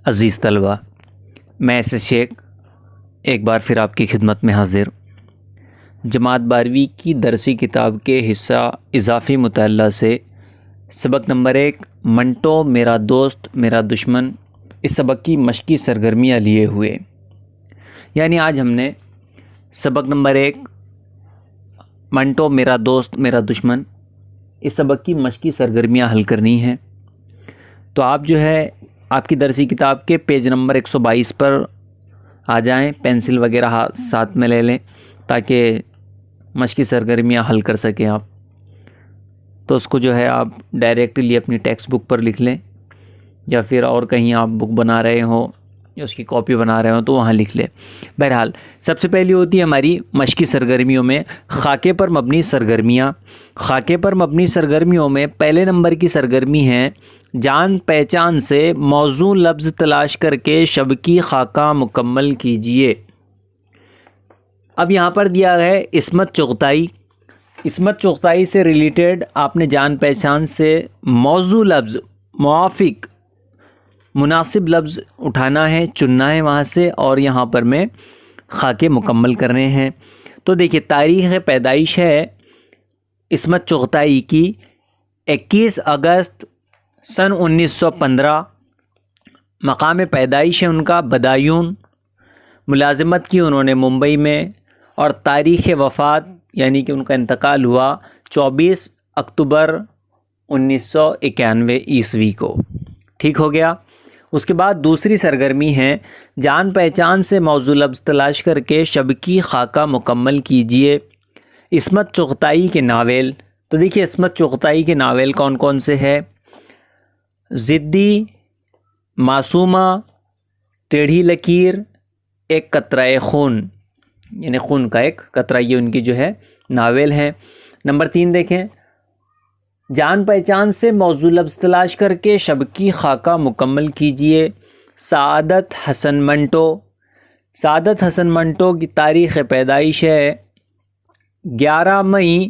عزیز طلبہ، میں ایس شیخ ایک بار پھر آپ کی خدمت میں حاضر۔ جماعت 12ویں کی درسی کتاب کے حصہ اضافی مطالعہ سے سبق نمبر 1 منٹو میرا دوست میرا دشمن، اس سبق کی مشقی سرگرمیاں لیے ہوئے، یعنی آج ہم نے سبق نمبر 1 منٹو میرا دوست میرا دشمن اس سبق کی مشقی سرگرمیاں حل کرنی ہیں۔ تو آپ جو ہے آپ کی درسی کتاب کے پیج نمبر 122 پر آ جائیں، پینسل وغیرہ ساتھ میں لے لیں تاکہ مشقی سرگرمیاں حل کر سکیں آپ۔ تو اس کو جو ہے آپ ڈائریکٹلی اپنی ٹیکسٹ بک پر لکھ لیں، یا پھر اور کہیں آپ بک بنا رہے ہوں یا اس کی کاپی بنا رہے ہوں تو وہاں لکھ لیں۔ بہرحال سب سے پہلی ہوتی ہے ہماری مشقی سرگرمیوں میں خاکے پر مبنی سرگرمیاں۔ خاکے پر مبنی سرگرمیوں میں پہلے نمبر کی سرگرمی ہے جان پہچان سے موزوں لفظ تلاش کر کے شب کی خاکہ مکمل کیجئے۔ اب یہاں پر دیا ہے عصمت چغتائی۔ عصمت چغتائی سے ریلیٹڈ آپ نے جان پہچان سے موزوں لفظ، موافق، مناسب لفظ اٹھانا ہے، چننا ہے وہاں سے، اور یہاں پر میں خاکے مکمل کرنے ہیں۔ تو دیکھیے تاریخ پیدائش ہے عصمت چغتائی کی 21 اگست سن 1915۔ مقام پیدائش ہے ان کا بدایون، ملازمت کی انہوں نے ممبئی میں، اور تاریخ وفات یعنی کہ ان کا انتقال ہوا 24 اکتوبر 1991 عیسوی کو۔ ٹھیک ہو گیا۔ اس کے بعد دوسری سرگرمی ہے جان پہچان سے موزوں لفظ تلاش کر کے شب کی خاکہ مکمل کیجئے۔ عصمت چغتائی کے ناول، تو دیکھیے عصمت چغتائی کے ناول کون کون سے ہے؟ ضدی، معصومہ، ٹیڑھی لکیر، ایک قطرہ خون، یعنی خون کا ایک قطرہ، یہ ان کی جو ہے ناول ہیں۔ نمبر 3 دیکھیں، جان پہچان سے موزوں لفظ تلاش کر کے شب کی خاکہ مکمل کیجئے۔ سعادت حسن منٹو۔ سعادت حسن منٹو کی تاریخ پیدائش ہے 11 مئی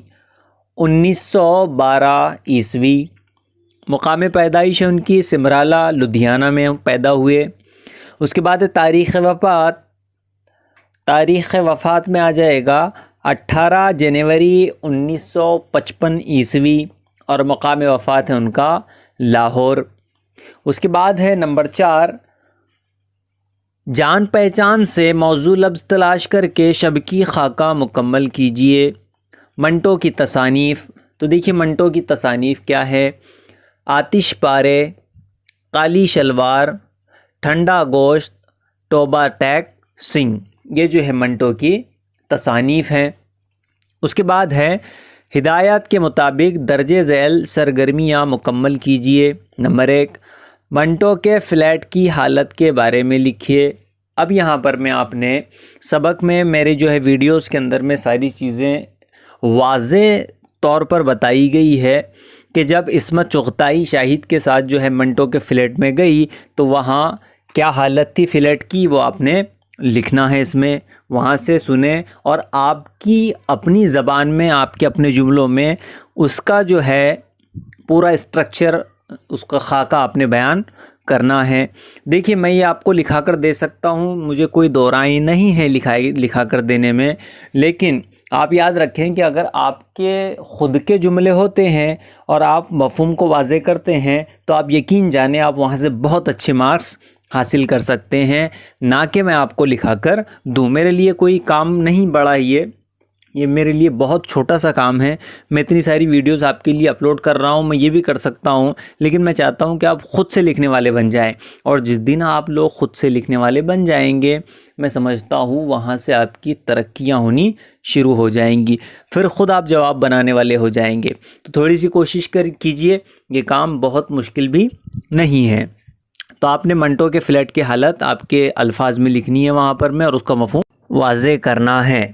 1912 عیسوی۔ مقام پیدائش ہے ان کی سمرالہ لدھیانہ میں پیدا ہوئے۔ اس کے بعد تاریخ وفات، تاریخ وفات میں آ جائے گا 18 جنوری 1955 عیسوی، اور مقام وفات ہے ان کا لاہور۔ اس کے بعد ہے نمبر 4 جان پہچان سے موزوں لفظ تلاش کر کے شب کی خاکہ مکمل کیجئے۔ منٹو کی تصانیف، تو دیکھیے منٹو کی تصانیف کیا ہے؟ آتش پارے، کالی شلوار، ٹھنڈا گوشت، توبہ ٹیک سنگھ، یہ جو ہے منٹو کی تصانیف ہیں۔ اس کے بعد ہے ہدایات کے مطابق درج ذیل سرگرمیاں مکمل کیجئے۔ نمبر 1 منٹو کے فلیٹ کی حالت کے بارے میں لکھیے۔ اب یہاں پر میں آپ نے سبق میں میرے جو ہے ویڈیوز کے اندر میں ساری چیزیں واضح طور پر بتائی گئی ہے کہ جب عصمت چغتائی شاہد کے ساتھ جو ہے منٹو کے فلیٹ میں گئی تو وہاں کیا حالت تھی فلیٹ کی، وہ آپ نے لکھنا ہے اس میں، وہاں سے سنیں اور آپ کی اپنی زبان میں، آپ کے اپنے جملوں میں اس کا جو ہے پورا اسٹرکچر، اس کا خاکہ آپ نے بیان کرنا ہے۔ دیکھیے میں یہ آپ کو لکھا کر دے سکتا ہوں، مجھے کوئی دو رائے نہیں ہے لکھا کر دینے میں، لیکن آپ یاد رکھیں کہ اگر آپ کے خود کے جملے ہوتے ہیں اور آپ مفہوم کو واضح کرتے ہیں تو آپ یقین جانیں آپ وہاں سے بہت اچھے مارکس حاصل کر سکتے ہیں، نہ کہ میں آپ کو لکھا کر دوں۔ میرے لیے کوئی کام نہیں بڑا، یہ میرے لیے بہت چھوٹا سا کام ہے۔ میں اتنی ساری ویڈیوز آپ کے لیے اپلوڈ کر رہا ہوں، میں یہ بھی کر سکتا ہوں، لیکن میں چاہتا ہوں کہ آپ خود سے لکھنے والے بن جائیں، اور جس دن آپ لوگ خود سے لکھنے والے بن جائیں گے میں سمجھتا ہوں وہاں سے آپ کی ترقیاں ہونی شروع ہو جائیں گی، پھر خود آپ جواب بنانے والے ہو جائیں گے۔ تو تھوڑی سی کوشش کیجئے، یہ کام بہت مشکل بھی نہیں ہے۔ تو آپ نے منٹو کے فلیٹ کی حالت آپ کے الفاظ میں لکھنی ہے وہاں پر میں، اور اس کا مفہوم واضح کرنا ہے۔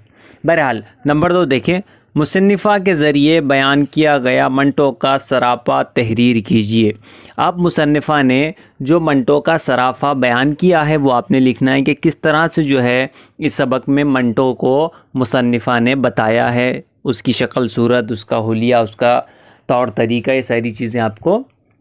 بہرحال نمبر 2 دیکھیں، مصنفہ کے ذریعے بیان کیا گیا منٹو کا سراپا تحریر کیجئے۔ اب مصنفہ نے جو منٹو کا سراپا بیان کیا ہے وہ آپ نے لکھنا ہے کہ کس طرح سے جو ہے اس سبق میں منٹو کو مصنفہ نے بتایا ہے، اس کی شکل صورت، اس کا حلیہ، اس کا طور طریقہ، یہ ساری چیزیں آپ کو